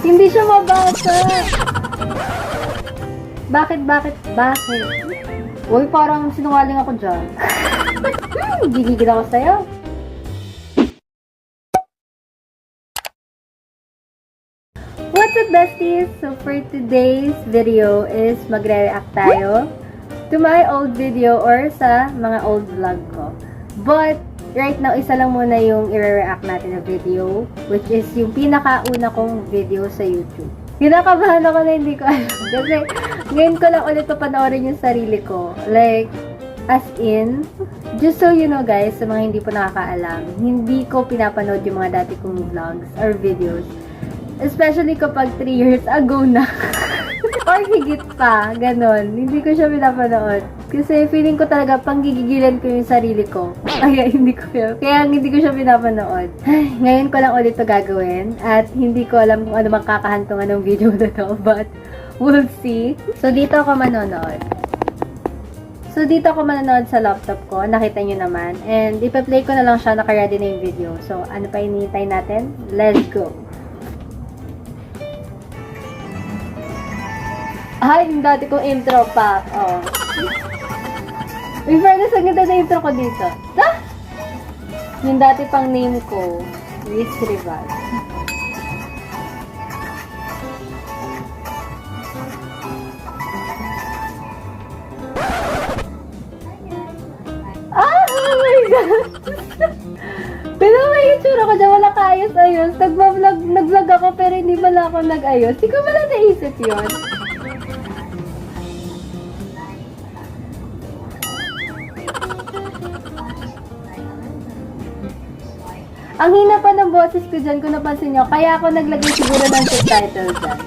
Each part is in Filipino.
Hindi siya mabasa. Bakit? Uy, parang sinungaling ako dyan. Gigigil ako sa'yo. What's up, besties? So for today's video is magre-react tayo to my old video or sa mga old vlog ko. But right now, isa lang muna yung i-react natin na video, which is yung pinakauna kong video sa YouTube. Kinakabahan ako na hindi ko alam. Kasi ngayon ko lang ulit papanoorin yung sarili ko. Like, as in, just so you know guys, sa mga hindi po nakakaalam, hindi ko pinapanood yung mga dati kong vlogs or videos. Especially kapag 3 years ago na. Or higit pa, ganon. Hindi ko siya pinapanood. Kasi feeling ko talaga panggigigilan ko yung sarili ko. Kaya hindi ko siya pinapanood. Ngayon ko lang ulit ito gagawin. At hindi ko alam kung ano mang kakahantungan ng video na to. But, we'll see. So, dito ako manonood. Sa laptop ko. Nakita nyo naman. And, ipa-play ko na lang siya. Naka-ready na yung video. So, ano pa hinihintay natin? Let's go! Ay, yung dati kong intro pa. Oh. May fairness, ang ganda na intro ko dito. Ah! Yung dati pang name ko, Miss Rival. Ah! Oh my God! Pero may itsura ko dyan, wala kaayos-ayos. Nag-vlog ako pero hindi pala ako nag-ayos. Hindi ko pala naisip yun. Ang hina pa ng boses ko dyan, kung napansin nyo, kaya ako naglagay siguro ng subtitle dyan.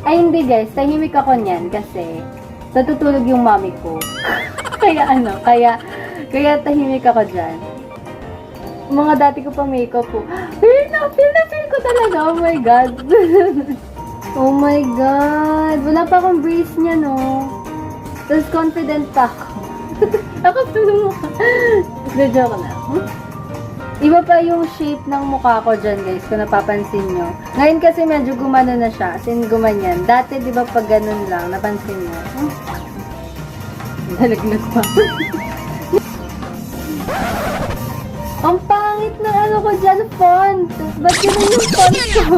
Ay hindi guys, tahimik ako niyan kasi natutulog yung mommy ko. kaya tahimik ako dyan. Mga dati ko pa makeup po. Feel na feel ko talaga, oh my God. Oh my God, wala pa akong brace niya no. Tapos confident pa ako. Ako tulong mo ka. Joke na. Iba pa yung shape ng mukha ko dyan, guys, kung napapansin nyo. Ngayon kasi medyo gumano na siya, as in gumanyan. Dati, di ba, pag ganun lang, napansin nyo. Nalaglag pa. Ang pangit na ano ko dyan, font. Ba't yun yung font ko?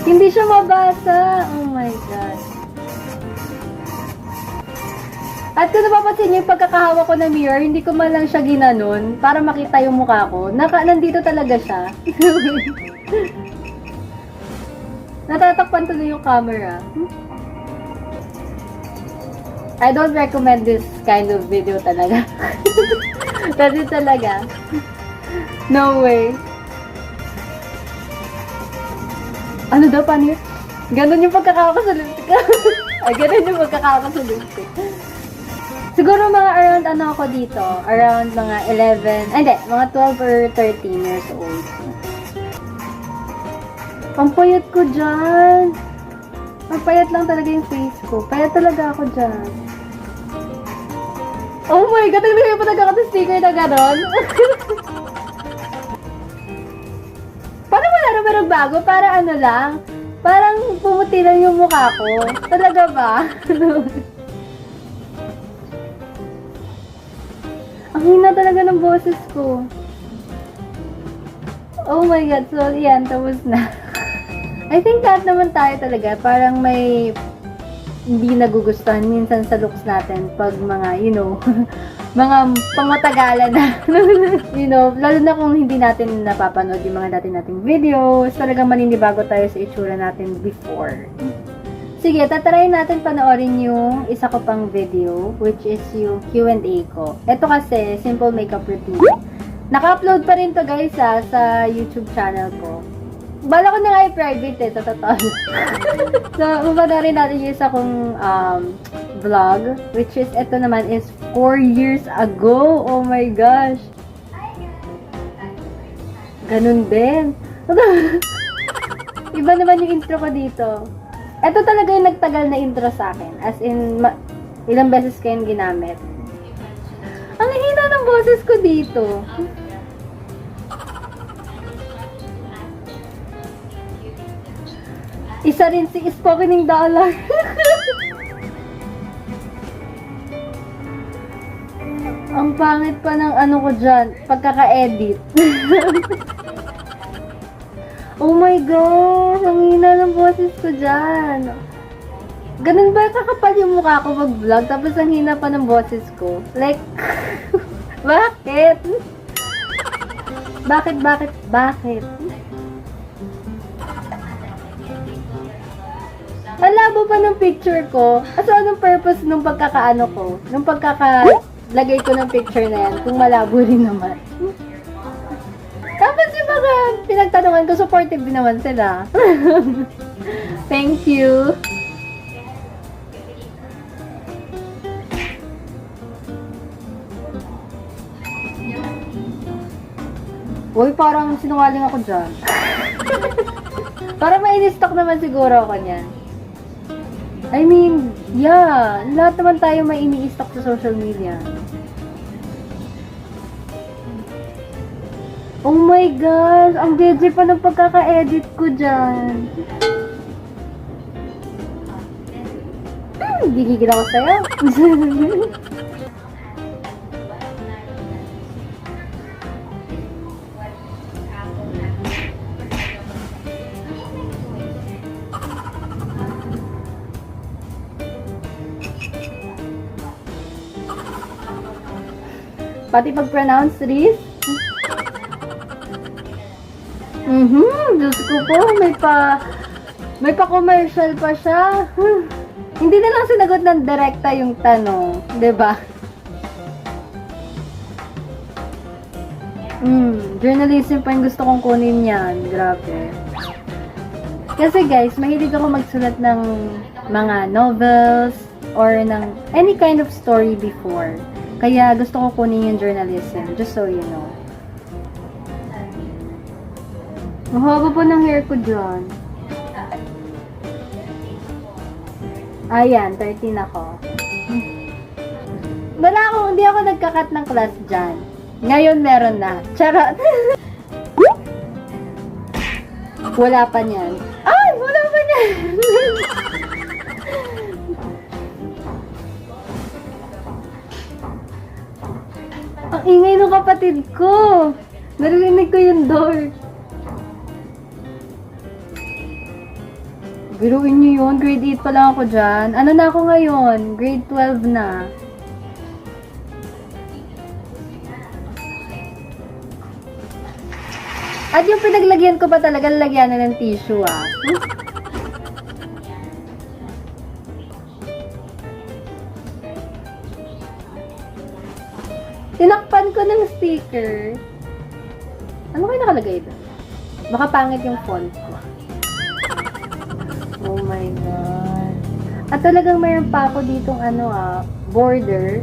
Hindi siya mabasa. Oh my God. At kung napapansin niyo yung pagkakahawa ko ng mirror, hindi ko man lang siya ginanon para makita yung mukha ko. Nandito talaga siya. Natatakpan tuloy yung camera. I don't recommend this kind of video talaga. Kasi talaga. No way. Ano daw, paano yun? Ganon yung pagkakawa ko sa lipstick. Ganon yung pagkakawa ko sa lipstick. Siguro mga around ano ako dito, around mga 11, mga 12 or 13 years old. Ang payat ko dyan. Ang payat lang talaga yung face ko. Payat talaga ako dyan. Oh my God, naglagay pa nagkakata-sticker na gano'n. Parang wala naman nagbago, para ano lang. Parang pumuti lang yung mukha ko. Talaga ba? Ang hina talaga ng boses ko. Oh my God. So, yan. Tapos na. I think lahat naman tayo talaga. Parang may hindi nagugustuhan minsan sa looks natin pag mga, mga pangmatagalan na. Lalo na kung hindi natin napapanood yung mga dati nating videos. Talagang maninibago tayo sa itsura natin before. Sige, tatry natin panoorin yung isa ko pang video, which is yung Q&A ko. Ito kasi, simple makeup routine. Naka-upload pa rin to guys sa YouTube channel ko. Bala ko na nga i-private sa totoo. So, mapanoorin natin yung isa kong vlog, which is, ito naman is 4 years ago. Oh my gosh. Ganun din. Iba naman yung intro ko dito. Ito talaga yung nagtagal na intro sa akin. As in, ilang beses ko yung ginamit. Ang hina ng boses ko dito. Isa rin si Spokening Dollar. Ang pangit pa ng ano ko dyan, pagkaka-edit. Oh my gosh, ang hina ng boses ko dyan. Ganun ba kakapal yung mukha ko mag-vlog, tapos ang hina pa ng boses ko? Like, bakit? Bakit? Ang labo pa ng picture ko. So, anong purpose nung pagkakaano ko? Nung pagkakalagay ko ng picture na yan, kung malabo rin naman. Tapos yung mga pinagtanungan ko, supportive din naman sila. Thank you. Uy, parang sinungaling ako dyan. Parang may in-stock naman siguro ako niyan. I mean, yeah, lahat naman tayo may ini-stock sa social media. Oh my gosh, ang DJ pa ng pagkaka-edit ko dyan. Gigigil ako sa'yo. Pati pag-pronounce, Riz. Diyos ko po, may pa-commercial pa siya. Hindi na lang sinagot ng direkta yung tanong, 'di ba? Journalism pa yung gusto kong kunin yan. Grabe. Kasi guys, mahilig ako magsulat ng mga novels or ng any kind of story before. Kaya gusto ko kunin yung journalism, just so you know. Mahaba po ng hair ko dyan. Ayan, 13 ako. Hindi ako nagkakat ng class dyan. Ngayon meron na. Charot! Wala pa niyan. Ay! Wala pa niyan! Ang ingay ng kapatid ko. Narinig ko yung door. Biruin niyo yun. Grade 8 pa lang ako dyan. Ano na ako ngayon? Grade 12 na. At yung pinaglagyan ko pa talaga, lalagyan na ng tissue ah. Tinakpan ko ng sticker. Ano kayo nakalagay doon? Baka pangit yung font ko. Oh my God. At talagang mayroon pa ako ditong border.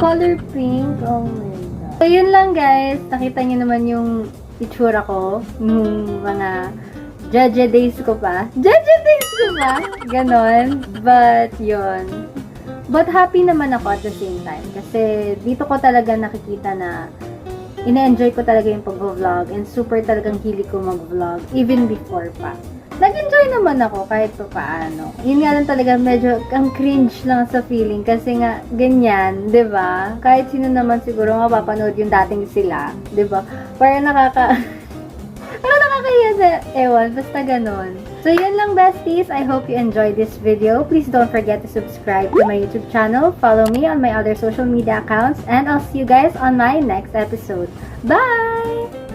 Color pink. Oh my God. So yun lang guys. Nakita niyo naman yung itsura ko. Nung mga Jaja days ko pa. Ganon. But yun. But happy naman ako at the same time. Kasi dito ko talaga nakikita na ina-enjoy ko talaga yung pag-vlog. And super talagang hilig ko mag-vlog. Even before pa. Nag-enjoy naman ako kahit pa paano. Yun nga lang talaga medyo ang cringe lang sa feeling kasi nga ganyan, 'di ba? Kahit sino naman siguro mapapanood yung dating sila, 'di ba? Parang parang nakakahiya sa ewan, basta ganon. So yun lang besties, I hope you enjoyed this video. Please don't forget to subscribe to my YouTube channel, follow me on my other social media accounts, and I'll see you guys on my next episode. Bye!